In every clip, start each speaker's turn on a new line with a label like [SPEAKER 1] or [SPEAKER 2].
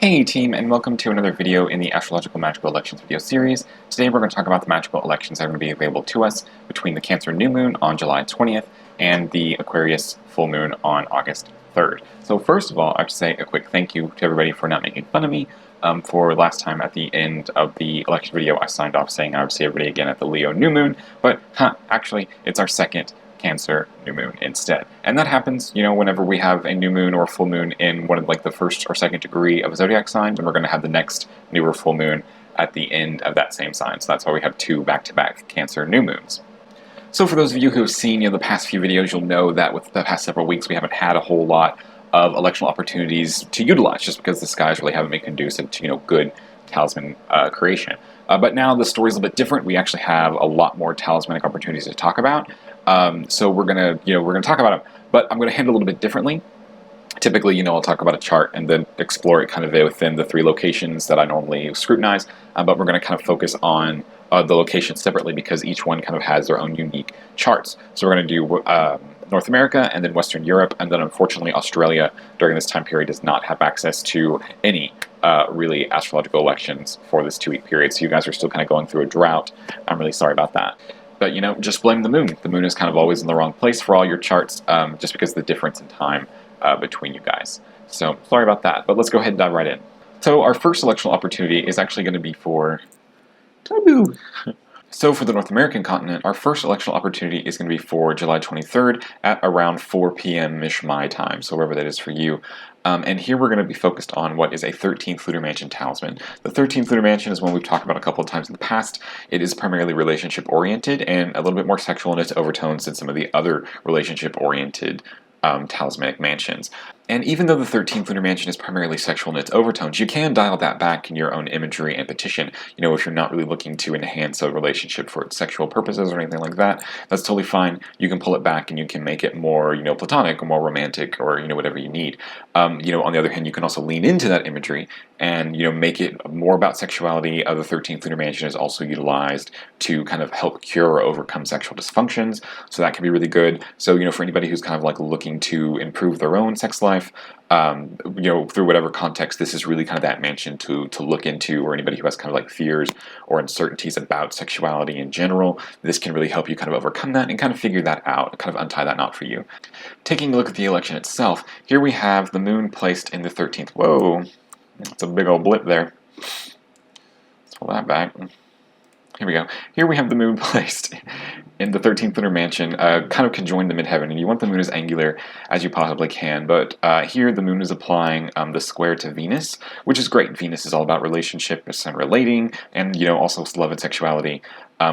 [SPEAKER 1] Hey team, and welcome to another video in the Astrological Magical Elections video series. Today we're going to talk about the magical elections that are going to be available to us between the Cancer New Moon on July 20th and the Aquarius Full Moon on August 3rd. So first of all, I have to say a quick thank you to everybody for not making fun of me. For last time at the end of the election video, I signed off saying I would see everybody again at the Leo New Moon, but actually it's our second Cancer New Moon instead. And that happens, whenever we have a new moon or full moon in one of the first or second degree of a zodiac sign, then we're going to have the next new or full moon at the end of that same sign. So that's why we have two back-to-back Cancer new moons. So for those of you who have seen the past few videos, you'll know that with the past several weeks we haven't had a whole lot of electional opportunities to utilize, just because the skies really haven't been conducive to good talisman creation. But now the story's a little bit different. We actually have a lot more talismanic opportunities to talk about. So we're gonna talk about them, but I'm gonna handle it a little bit differently. Typically, I'll talk about a chart and then explore it kind of within the three locations that I normally scrutinize. But we're going to kind of focus on the locations separately because each one kind of has their own unique charts. So we're going to do North America and then Western Europe, and then unfortunately Australia during this time period does not have access to any really astrological elections for this 2-week period. So you guys are still kind of going through a drought. I'm really sorry about that. But just blame the moon. The moon is kind of always in the wrong place for all your charts, just because of the difference in time between you guys. So sorry about that, but let's go ahead and dive right in. So our first electional opportunity is actually going to be for Taboo. So for the North American continent, our first electional opportunity is going to be for July 23rd at around 4 p.m.-ish my time, so wherever that is for you. And here we're going to be focused on what is a 13th Lunar Mansion talisman. The 13th Lunar Mansion is one we've talked about a couple of times in the past. It is primarily relationship-oriented and a little bit more sexual in its overtones than some of the other relationship-oriented talismanic mansions. And even though the 13th Lunar Mansion is primarily sexual in its overtones, you can dial that back in your own imagery and petition. If you're not really looking to enhance a relationship for sexual purposes or anything like that, that's totally fine. You can pull it back and you can make it more, platonic or more romantic or, whatever you need. On the other hand, you can also lean into that imagery and, make it more about sexuality. The 13th Lunar Mansion is also utilized to kind of help cure or overcome sexual dysfunctions. So that can be really good. So, for anybody who's kind of looking to improve their own sex life, through whatever context, this is really kind of that mansion to look into, or anybody who has kind of fears or uncertainties about sexuality in general, this can really help you kind of overcome that and kind of figure that out, kind of untie that knot for you. Taking a look at the election itself, here we have the moon placed in the 13th. Whoa, that's a big old blip there. Let's pull that back. Here we go. Here we have the moon placed in the 13th Lunar Mansion, kind of conjoined the midheaven, and you want the moon as angular as you possibly can, but here the moon is applying the square to Venus, which is great. Venus is all about relationships and relating, and also love and sexuality.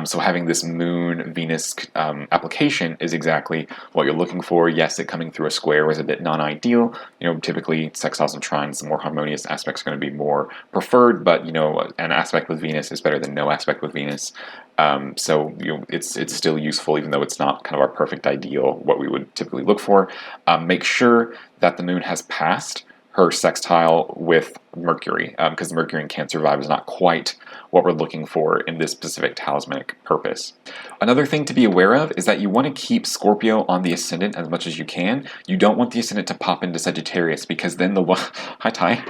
[SPEAKER 1] So having this moon-Venus application is exactly what you're looking for. Yes, it coming through a square is a bit non-ideal. Typically sextiles and trines, the more harmonious aspects are going to be more preferred, but an aspect with Venus is better than no aspect with Venus. So it's still useful, even though it's not kind of our perfect ideal, what we would typically look for. Make sure that the moon has passed her sextile with Mercury, because the Mercury and Cancer vibe is not quite what we're looking for in this specific talismanic purpose. Another thing to be aware of is that you want to keep Scorpio on the ascendant as much as you can. You don't want the ascendant to pop into Sagittarius, because then the hi Ty.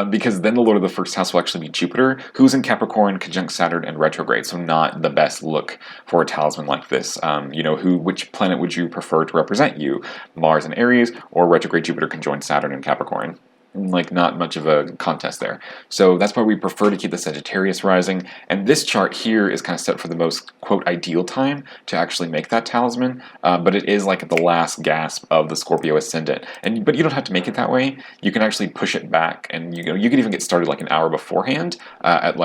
[SPEAKER 1] Because then the Lord of the first house will actually be Jupiter, who's in Capricorn, conjunct Saturn, and retrograde, so not the best look for a talisman like this. Which planet would you prefer to represent you? Mars in Aries, or retrograde Jupiter conjoined Saturn in Capricorn? Not much of a contest there. So that's why we prefer to keep the Sagittarius rising, and this chart here is kind of set for the most, quote, ideal time to actually make that talisman, but it is at the last gasp of the Scorpio ascendant. But you don't have to make it that way. You can actually push it back, and you can even get started an hour beforehand at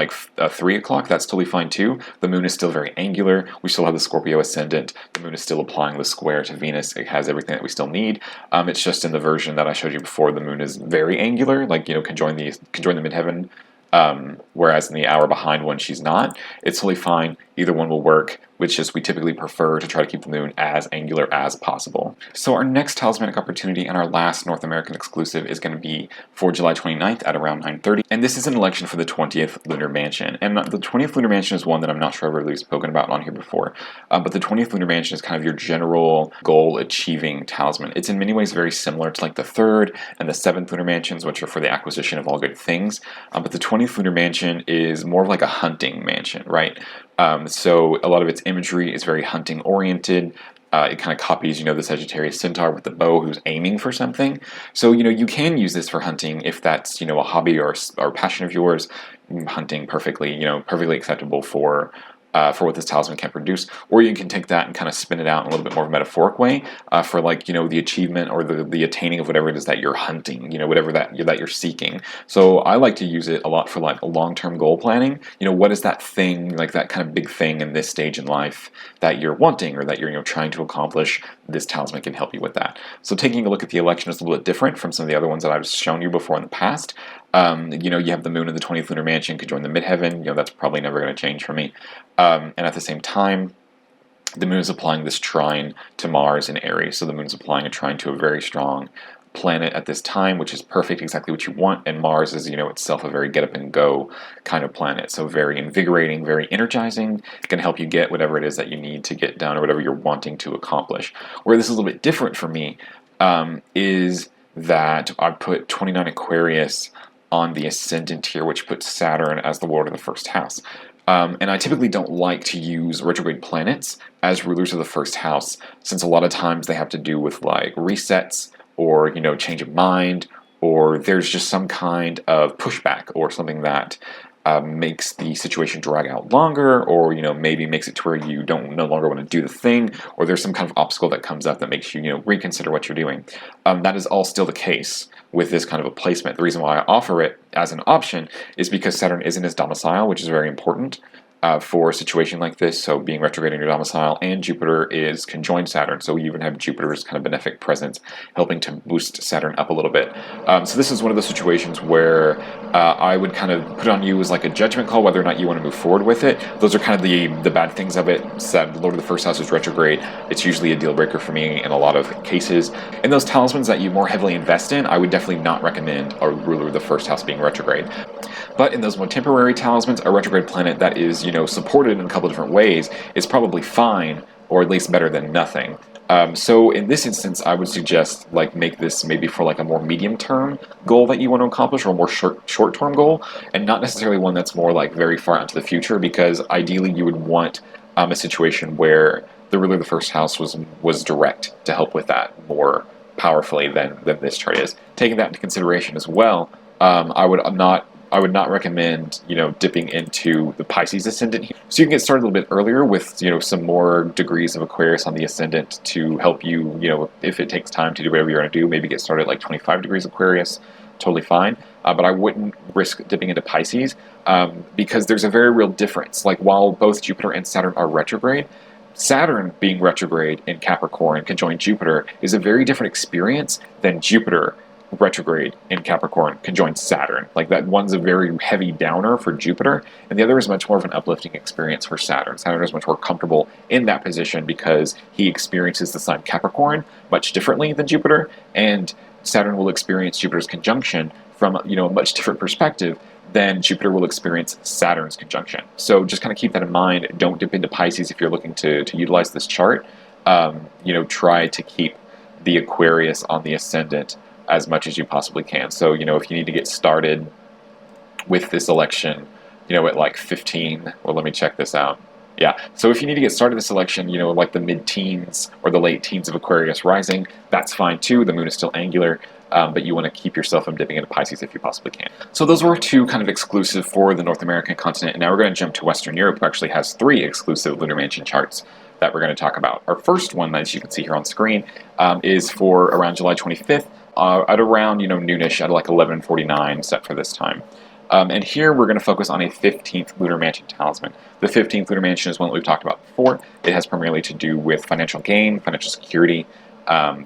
[SPEAKER 1] 3 o'clock. That's totally fine too. The moon is still very angular. We still have the Scorpio ascendant. The moon is still applying the square to Venus. It has everything that we still need. It's just in the version that I showed you before, the moon is very angular, conjoin the midheaven, whereas in the hour behind one, she's not. It's totally fine. Either one will work. Which is we typically prefer to try to keep the moon as angular as possible. So our next talismanic opportunity and our last North American exclusive is going to be for July 29th at around 9:30. And this is an election for the 20th Lunar Mansion. And the 20th Lunar Mansion is one that I'm not sure I've really spoken about on here before. But the 20th Lunar Mansion is kind of your general goal achieving talisman. It's in many ways very similar to like the 3rd and the 7th Lunar Mansions, which are for the acquisition of all good things. But the 20th Lunar Mansion is more of like a hunting mansion, right? So a lot of its imagery is very hunting oriented. It kind of copies, the Sagittarius centaur with the bow who's aiming for something. So, you can use this for hunting if that's, a hobby or passion of yours. Hunting perfectly, perfectly acceptable for what this talisman can produce, or you can take that and kind of spin it out in a little bit more of a metaphoric way for like, the achievement or the attaining of whatever it is that you're hunting, whatever that you're seeking. So I like to use it a lot for like long-term goal planning. What is that thing, like that kind of big thing in this stage in life that you're wanting or that you're, trying to accomplish? This talisman can help you with that. So taking a look at the election is a little bit different from some of the other ones that I've shown you before in the past. You have the moon in the 20th Lunar Mansion could join the midheaven. That's probably never going to change for me. And at the same time, the moon is applying this trine to Mars in Aries. So the moon is applying a trine to a very strong planet at this time, which is perfect, exactly what you want. And Mars is, itself a very get up and go kind of planet. So very invigorating, very energizing. It can help you get whatever it is that you need to get done or whatever you're wanting to accomplish. Where this is a little bit different for me is that I put 29 Aquarius on the ascendant here, which puts Saturn as the lord of the first house. And I typically don't like to use retrograde planets as rulers of the first house, since a lot of times they have to do with like resets or, change of mind, or there's just some kind of pushback or something that makes the situation drag out longer, or maybe makes it to where you no longer want to do the thing, or there's some kind of obstacle that comes up that makes you reconsider what you're doing. That is all still the case with this kind of a placement. The reason why I offer it as an option is because Saturn is in his domicile, which is very important for a situation like this. So being retrograde in your domicile, and Jupiter is conjoined Saturn, so you even have Jupiter's kind of benefic presence helping to boost Saturn up a little bit. So this is one of those situations where I would kind of put on you as like a judgment call whether or not you want to move forward with it. Those are kind of the bad things of it. The Lord of the first house is retrograde. It's usually a deal breaker for me in a lot of cases. And those talismans that you more heavily invest in, I would definitely not recommend a ruler of the first house being retrograde. But in those more temporary talismans, a retrograde planet that is, supported in a couple of different ways is probably fine, or at least better than nothing. So in this instance, I would suggest make this maybe for like a more medium-term goal that you want to accomplish, or a more short-term goal, and not necessarily one that's more like very far into the future, because ideally you would want a situation where the ruler of the first house was direct to help with that more powerfully than this chart is. Taking that into consideration as well, I would not recommend, dipping into the Pisces ascendant here. So you can get started a little bit earlier with, some more degrees of Aquarius on the ascendant to help you, if it takes time to do whatever you're going to do, maybe get started at like 25 degrees Aquarius, totally fine. But I wouldn't risk dipping into Pisces because there's a very real difference. Like while both Jupiter and Saturn are retrograde, Saturn being retrograde in Capricorn conjoined Jupiter is a very different experience than Jupiter retrograde in Capricorn conjoined Saturn. Like that one's a very heavy downer for Jupiter, and the other is much more of an uplifting experience for Saturn. Saturn is much more comfortable in that position because he experiences the sign Capricorn much differently than Jupiter, and Saturn will experience Jupiter's conjunction from a much different perspective than Jupiter will experience Saturn's conjunction. So just kind of keep that in mind. Don't dip into Pisces if you're looking to utilize this chart. Try to keep the Aquarius on the ascendant as much as you possibly can. So, if you need to get started with this election, at like 15, well, let me check this out. Yeah, so if you need to get started this election, like the mid-teens or the late teens of Aquarius rising, that's fine too. The moon is still angular, but you want to keep yourself from dipping into Pisces if you possibly can. So those were two kind of exclusive for the North American continent, and now we're going to jump to Western Europe, who actually has 3 exclusive Lunar Mansion charts that we're going to talk about. Our first one, as you can see here on screen, is for around July 25th, at around, noonish, at like 11:49 set for this time. And here we're going to focus on a 15th Lunar Mansion talisman. The 15th Lunar Mansion is one that we've talked about before. It has primarily to do with financial gain, financial security,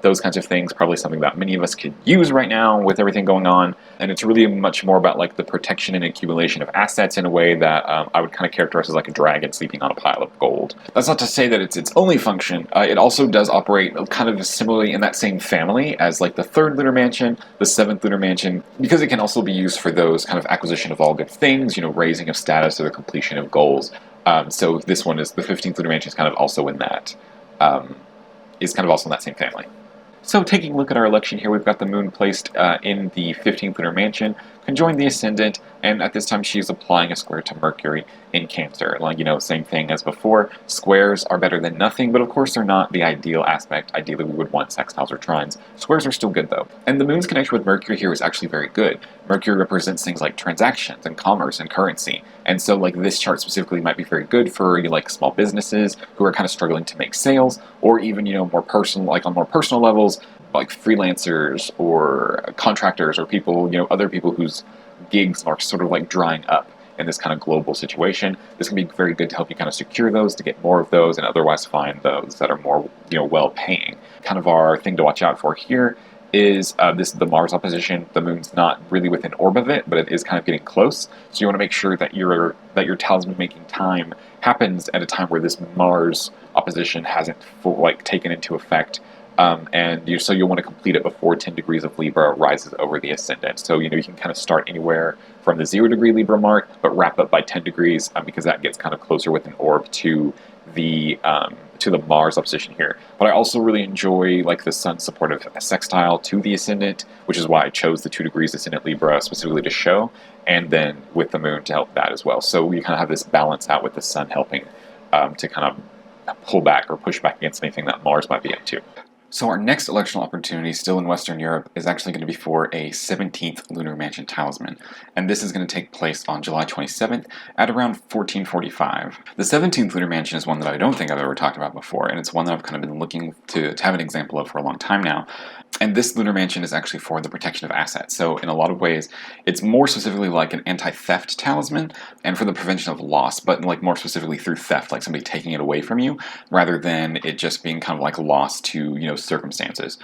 [SPEAKER 1] those kinds of things, probably something that many of us could use right now with everything going on. And it's really much more about like the protection and accumulation of assets in a way that I would kind of characterize as like a dragon sleeping on a pile of gold. That's not to say that it's its only function. It also does operate kind of similarly in that same family as like the third Lunar Mansion, the seventh Lunar Mansion, because it can also be used for those kind of acquisition of all good things, raising of status or the completion of goals. So this one is the 15th Lunar Mansion is kind of also in that. Is kind of also in that same family. So taking a look at our election here, we've got the moon placed in the 15th Lunar Mansion, conjoined the ascendant, and at this time she's applying a square to Mercury in Cancer. Like, same thing as before, squares are better than nothing, but of course they're not the ideal aspect. Ideally we would want sextiles or trines. Squares are still good though. And the moon's connection with Mercury here is actually very good. Mercury represents things like transactions and commerce and currency. And so like this chart specifically might be very good for like small businesses who are kind of struggling to make sales, or even more personal, like on more personal levels, like freelancers or contractors or people, other people whose gigs are sort of like drying up in this kind of global situation. This can be very good to help you kind of secure those, to get more of those, and otherwise find those that are more, well-paying. Kind of our thing to watch out for here is the Mars opposition. The moon's not really within orb of it, but it is kind of getting close. So you want to make sure that your talisman making time happens at a time where this Mars opposition hasn't taken into effect. So you'll want to complete it before 10 degrees of Libra rises over the ascendant. So, you can kind of start anywhere from the 0 degree Libra mark, but wrap up by 10 degrees because that gets kind of closer with an orb to the Mars opposition here. But I also really enjoy like the Sun supportive sextile to the ascendant, which is why I chose the 2 degrees ascendant Libra specifically to show, and then with the moon to help that as well. So we kind of have this balance out with the Sun helping to kind of pull back or push back against anything that Mars might be up to. So our next electional opportunity, still in Western Europe, is actually going to be for a 17th Lunar Mansion talisman. And this is going to take place on July 27th at around 1445. The 17th Lunar Mansion is one that I don't think I've ever talked about before, and it's one that I've kind of been looking to have an example of for a long time now. And this Lunar Mansion is actually for the protection of assets. So in a lot of ways, it's more specifically like an anti-theft talisman and for the prevention of loss, but like more specifically through theft, like somebody taking it away from you, rather than it just being kind of like loss to, circumstances.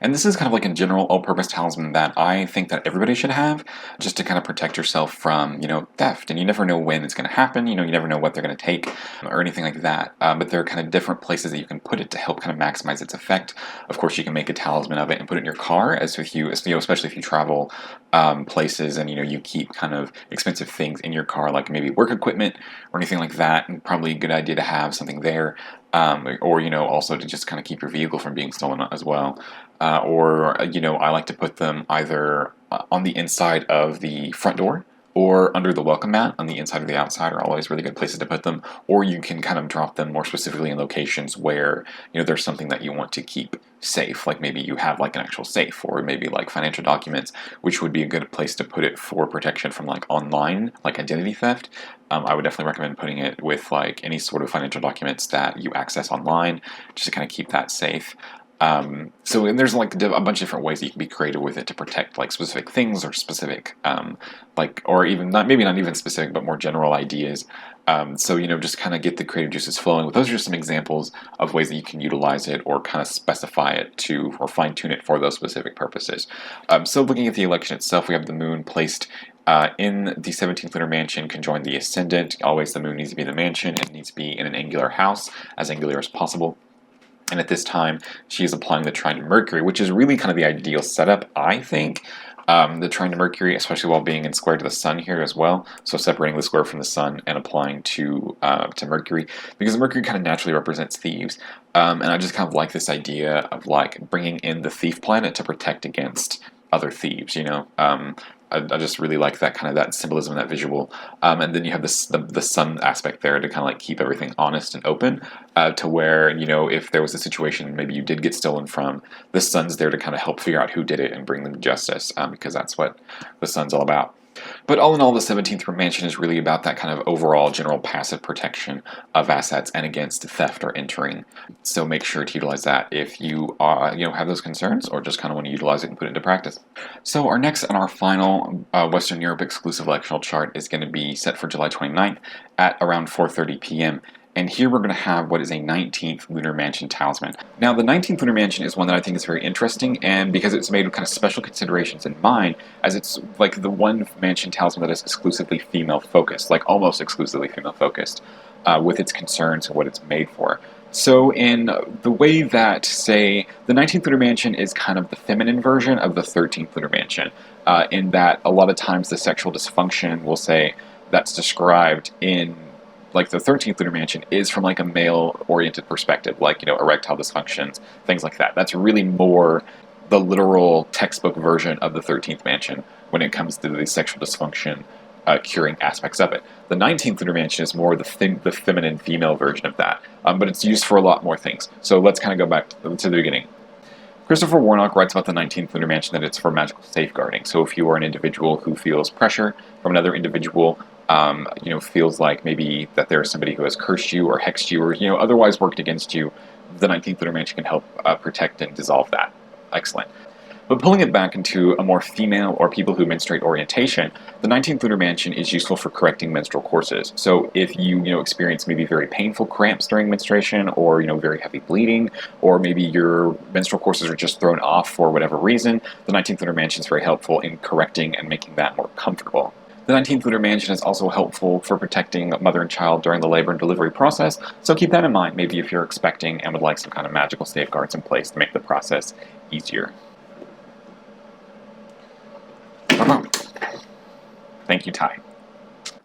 [SPEAKER 1] And this is kind of like a general all-purpose talisman that I think that everybody should have, just to kind of protect yourself from, theft. And you never know when it's going to happen, you never know what they're going to take or anything like that. But there are kind of different places that you can put it to help kind of maximize its effect. Of course, you can make a talisman of it and put it in your car, especially if you travel places and you keep kind of expensive things in your car, like maybe work equipment or anything like that. And probably a good idea to have something there, or also to just kind of keep your vehicle from being stolen as well. I like to put them either on the inside of the front door or under the welcome mat on the inside or the outside are always really good places to put them. Or you can kind of drop them more specifically in locations where, there's something that you want to keep safe. Like maybe you have like an actual safe, or maybe like financial documents, which would be a good place to put it for protection from like online, like identity theft. I would definitely recommend putting it with like any sort of financial documents that you access online, just to kind of keep that safe. So there's like a bunch of different ways that you can be creative with it to protect like specific things or specific, or even maybe not even specific, but more general ideas. Just kind of get the creative juices flowing. Those are just some examples of ways that you can utilize it or kind of specify it to, or fine tune it for those specific purposes. So looking at the election itself, we have the moon placed in the 17th Lunar Mansion, conjoined the ascendant. Always the moon needs to be in the mansion, and it needs to be in an angular house, as angular as possible. And at this time, she is applying the trine to Mercury, which is really kind of the ideal setup, I think. The trine to Mercury, especially while being in square to the Sun here as well. So separating the square from the Sun and applying to Mercury, because Mercury kind of naturally represents thieves. And I just kind of like this idea of like bringing in the thief planet to protect against other thieves. I just really like that symbolism, that visual. And then you have the Sun aspect there to kind of like keep everything honest and open, to where, if there was a situation maybe you did get stolen from, the Sun's there to kind of help figure out who did it and bring them to justice, because that's what the Sun's all about. But all in all, the 17th Mansion is really about that kind of overall general passive protection of assets and against theft or entering. So make sure to utilize that if you have those concerns, or just kind of want to utilize it and put it into practice. So our next and our final Western Europe exclusive electional chart is going to be set for July 29th at around 4:30 p.m. And here we're going to have what is a 19th Lunar Mansion talisman. Now, the 19th Lunar Mansion is one that I think is very interesting, and because it's made with kind of special considerations in mind, as it's like the one mansion talisman that is exclusively female-focused, like almost exclusively female-focused, with its concerns and what it's made for. So in the way that, say, the 19th Lunar Mansion is kind of the feminine version of the 13th Lunar Mansion, in that a lot of times the sexual dysfunction, we'll say, that's described in like the 13th Lunar Mansion is from like a male-oriented perspective, like, you know, erectile dysfunctions, things like that. That's really more the literal textbook version of the 13th Mansion when it comes to the sexual dysfunction curing aspects of it. The 19th Lunar Mansion is more the feminine female version of that, but it's used for a lot more things. So let's kind of go back to the beginning. Christopher Warnock writes about the 19th Lunar Mansion that it's for magical safeguarding. So if you are an individual who feels pressure from another individual, you know, feels like maybe that there is somebody who has cursed you or hexed you or, you know, otherwise worked against you, the 19th Lunar Mansion can help protect and dissolve that. Excellent. But pulling it back into a more female or people who menstruate orientation, the 19th Lunar Mansion is useful for correcting menstrual courses. So if you experience maybe very painful cramps during menstruation, or, you know, very heavy bleeding, or maybe your menstrual courses are just thrown off for whatever reason, the 19th Lunar Mansion is very helpful in correcting and making that more comfortable. The 19th Lunar Mansion is also helpful for protecting mother and child during the labor and delivery process, so keep that in mind maybe if you're expecting and would like some kind of magical safeguards in place to make the process easier. Thank you, Ty.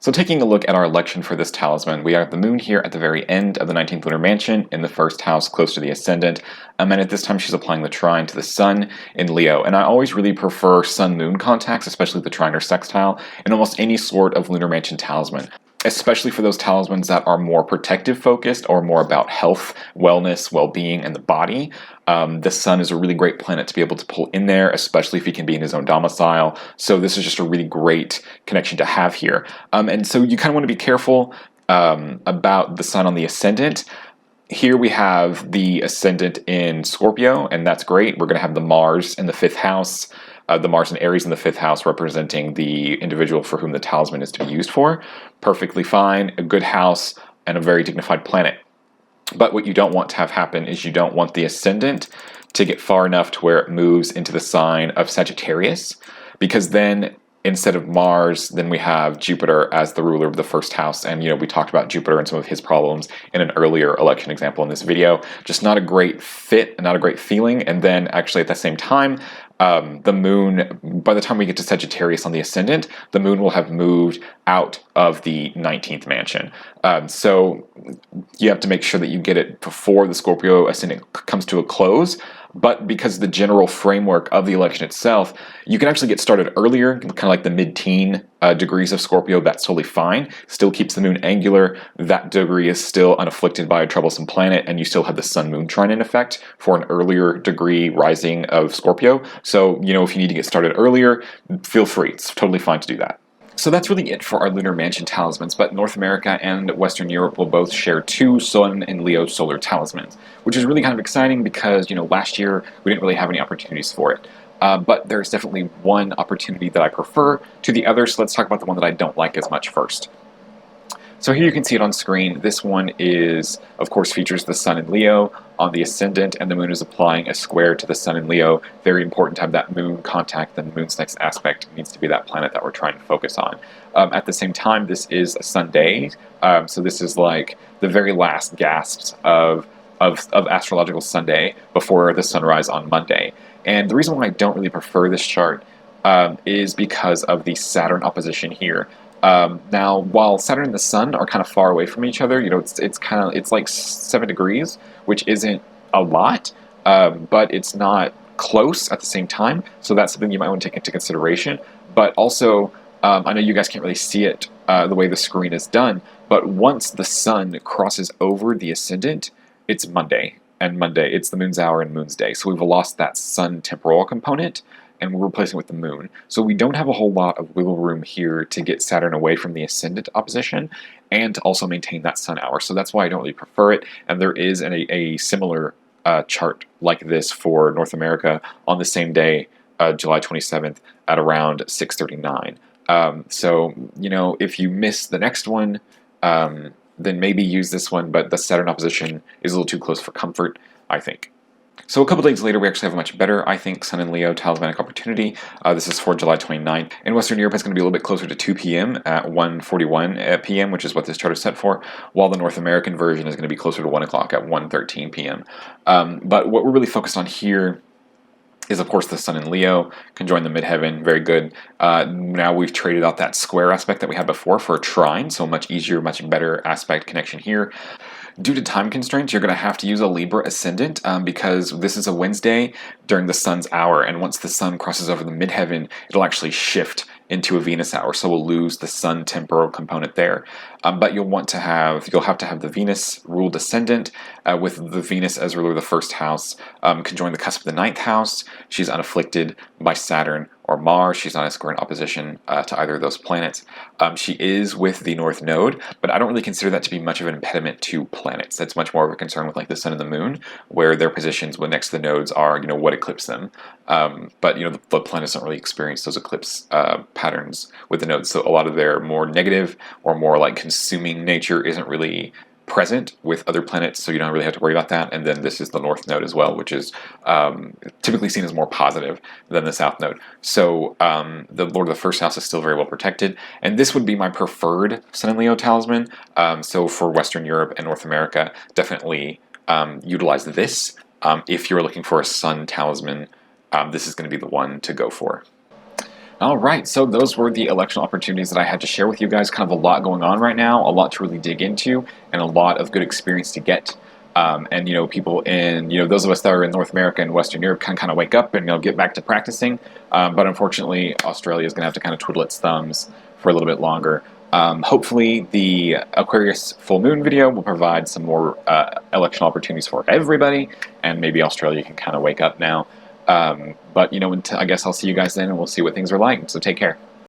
[SPEAKER 1] So taking a look at our election for this talisman, we have the moon here at the very end of the 19th Lunar Mansion in the first house close to the ascendant, and at this time she's applying the trine to the sun in Leo. And I always really prefer sun-moon contacts, especially the trine or sextile, in almost any sort of Lunar Mansion talisman, especially for those talismans that are more protective focused or more about health, wellness, well-being, and the body. The sun is a really great planet to be able to pull in there, especially if he can be in his own domicile. So this is just a really great connection to have here. And so you kind of want to be careful about the sun on the ascendant. Here we have the ascendant in Scorpio, and that's great. We're going to have the Mars in the 5th house. The Mars and Aries in the 5th house representing the individual for whom the talisman is to be used for. Perfectly fine, a good house, and a very dignified planet. But what you don't want to have happen is you don't want the ascendant to get far enough to where it moves into the sign of Sagittarius, because then instead of Mars, then we have Jupiter as the ruler of the 1st house. And, we talked about Jupiter and some of his problems in an earlier election example in this video. Just not a great fit, not a great feeling. And then actually at the same time, the moon, by the time we get to Sagittarius on the ascendant, the moon will have moved out of the 19th mansion. So you have to make sure that you get it before the Scorpio ascendant comes to a close. But because the general framework of the election itself, you can actually get started earlier, kind of like the mid-teen degrees of Scorpio. That's totally fine. Still keeps the moon angular. That degree is still unafflicted by a troublesome planet, and you still have the sun-moon trine in effect for an earlier degree rising of Scorpio. So, if you need to get started earlier, feel free. It's totally fine to do that. So that's really it for our Lunar Mansion talismans, but North America and Western Europe will both share 2 Sun and Leo solar talismans, which is really kind of exciting because, last year we didn't really have any opportunities for it. But there's definitely one opportunity that I prefer to the other, so let's talk about the one that I don't like as much first. So here you can see it on screen. This one is, of course, features the Sun in Leo on the ascendant, and the moon is applying a square to the Sun in Leo. Very important to have that moon contact. The moon's next aspect needs to be that planet that we're trying to focus on. At the same time, this is a Sunday, so this is like the very last gasps of astrological Sunday before the sunrise on Monday. And the reason why I don't really prefer this chart is because of the Saturn opposition here. Now, while Saturn and the Sun are kind of far away from each other, it's like 7 degrees, which isn't a lot, but it's not close at the same time. So that's something you might want to take into consideration. But also, I know you guys can't really see it the way the screen is done, but once the Sun crosses over the ascendant, it's Monday, and Monday it's the moon's hour and moon's day. So we've lost that Sun temporal component, and we're replacing it with the moon. So we don't have a whole lot of wiggle room here to get Saturn away from the ascendant opposition and to also maintain that Sun hour. So that's why I don't really prefer it. And there is a similar chart like this for North America on the same day, July 27th at around 6:39. So, if you miss the next one, then maybe use this one, but the Saturn opposition is a little too close for comfort, I think. So a couple days later, we actually have a much better, I think, Sun in Leo talismanic opportunity. This is for July 29th. In Western Europe, it's going to be a little bit closer to 2 p.m. at 1:41 p.m., which is what this chart is set for, while the North American version is going to be closer to 1 o'clock at 1:13 p.m. But what we're really focused on here is, of course, the Sun in Leo, conjoin the midheaven, very good. Now we've traded out that square aspect that we had before for a trine, so much easier, much better aspect connection here. Due to time constraints, you're going to have to use a Libra ascendant because this is a Wednesday during the Sun's hour, and once the Sun crosses over the midheaven, it'll actually shift into a Venus hour, so we'll lose the Sun temporal component there. But you'll have to have the Venus ruled ascendant with the Venus as ruler of the first house, conjoin the cusp of the ninth house. She's unafflicted by Saturn or Mars. She's not a square in opposition to either of those planets. She is with the North Node, but I don't really consider that to be much of an impediment to planets. That's much more of a concern with like the Sun and the Moon, where their positions when next to the nodes are, what eclipse them. But the planets don't really experience those eclipse patterns with the nodes, so a lot of their more negative or more like consuming nature isn't really present with other planets, so you don't really have to worry about that. And then this is the North Node as well, which is typically seen as more positive than the South Node. So the Lord of the First House is still very well protected, and this would be my preferred Sun and Leo talisman. So for Western Europe and North America, definitely utilize this. If you're looking for a Sun talisman, this is going to be the one to go for. Alright, so those were the election opportunities that I had to share with you guys. Kind of a lot going on right now, a lot to really dig into, and a lot of good experience to get. And people in, those of us that are in North America and Western Europe can kind of wake up and get back to practicing. But unfortunately, Australia is going to have to kind of twiddle its thumbs for a little bit longer. Hopefully the Aquarius Full Moon video will provide some more election opportunities for everybody, and maybe Australia can kind of wake up now. But I guess I'll see you guys then, and we'll see what things are like. So take care.